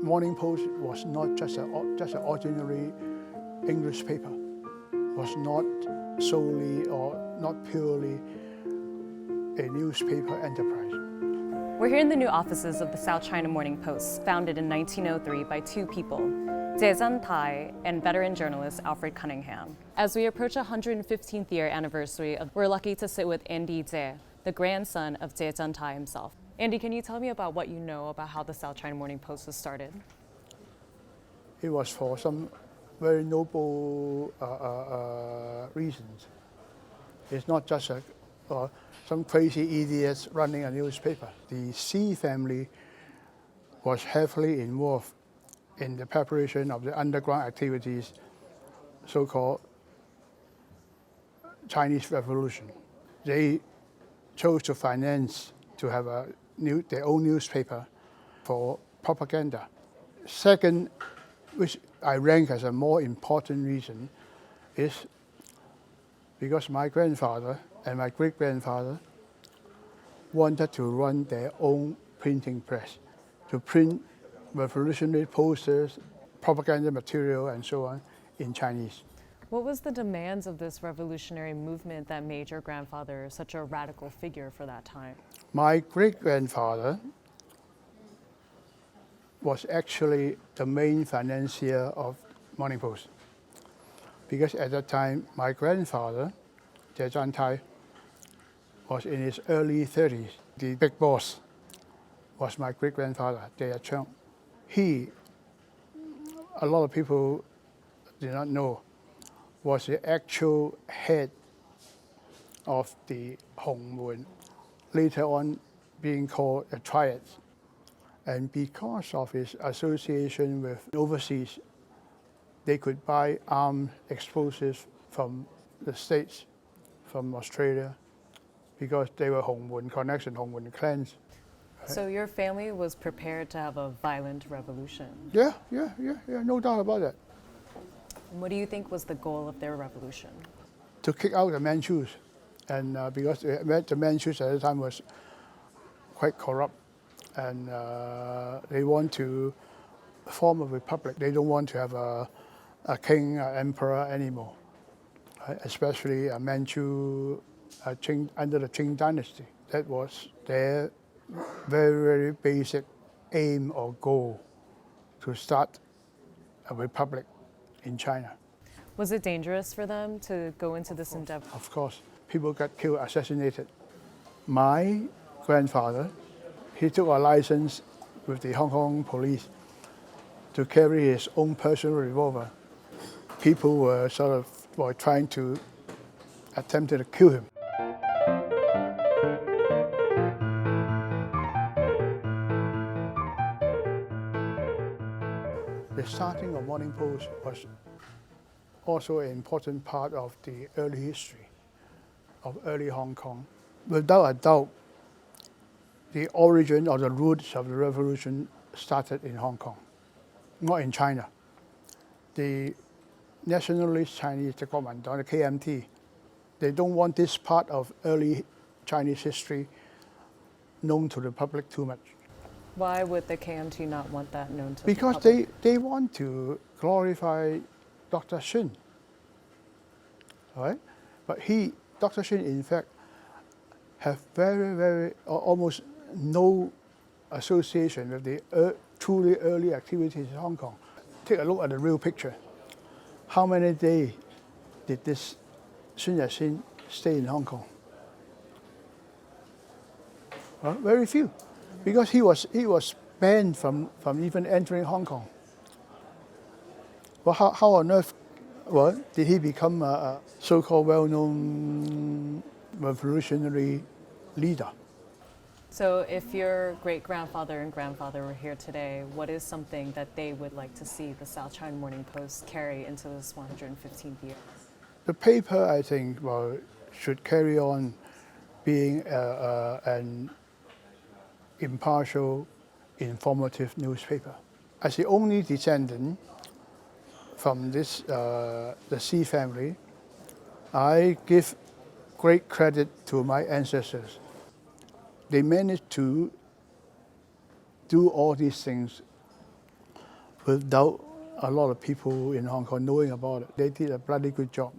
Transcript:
Morning Post was not just an ordinary English paper. It was not solely or not purely a newspaper enterprise. We're here in the new offices of the South China Morning Post, founded in 1903 by two people, Tse Tsan-tai and veteran journalist Alfred Cunningham. As we approach a 115th year anniversary, we're lucky to sit with Andy Tse, the grandson of Tse Tsan-tai himself. Andy, can you tell me about what you know about how the South China Morning Post was started? It was for some very noble reasons. It's not just some crazy idiots running a newspaper. The Tse family was heavily involved in the preparation of the underground activities, so-called Chinese Revolution. They chose to finance to have their own newspaper for propaganda. Second, which I rank as a more important reason, is because my grandfather and my great-grandfather wanted to run their own printing press to print revolutionary posters, propaganda material, and so on in Chinese. What was the demands of this revolutionary movement that made your grandfather such a radical figure for that time? My great-grandfather was actually the main financier of Morning Post, because at that time my grandfather, Tse Tsan-tai, was in his early 30s. The big boss was my great-grandfather, Tse Tsan. A lot of people do not know, was the actual head of the Hong Mun, later on being called the Triad. And because of his association with overseas, they could buy armed explosives from the States, from Australia, because they were Hong Mun connection, Hong Mun clans. So your family was prepared to have a violent revolution? Yeah, no doubt about that. And what do you think was the goal of their revolution? To kick out the Manchus, and because the Manchus at the time was quite corrupt, and they want to form a republic. They don't want to have a king, an emperor anymore, right? Especially a Manchu under the Qing dynasty. That was their very, very basic aim or goal, to start a republic in China. Was it dangerous for them to go into this endeavor? Of course. People got killed, assassinated. My grandfather, he took a license with the Hong Kong police to carry his own personal revolver. People were trying to attempt to kill him. The starting of Morning Post was also an important part of the early history of early Hong Kong. Without a doubt, the origin or the roots of the revolution started in Hong Kong, not in China. The nationalist Chinese, the Kuomintang, the KMT, they don't want this part of early Chinese history known to the public too much. Why would the KMT not want that known to because the public? Because they want to glorify Dr. Xin, right? But Dr. Xin, in fact, have almost no association with the truly early activities in Hong Kong. Take a look at the real picture. How many days did this Sun Yat-sen stay in Hong Kong? Well, very few, because he was banned from even entering Hong Kong. Well, how on earth did he become a so-called well-known revolutionary leader? So if your great-grandfather and grandfather were here today, what is something that they would like to see the South China Morning Post carry into this 115th year? The paper, I think, should carry on being an impartial, informative newspaper. As the only descendant from the Tse family, I give great credit to my ancestors. They managed to do all these things without a lot of people in Hong Kong knowing about it. They did a bloody good job.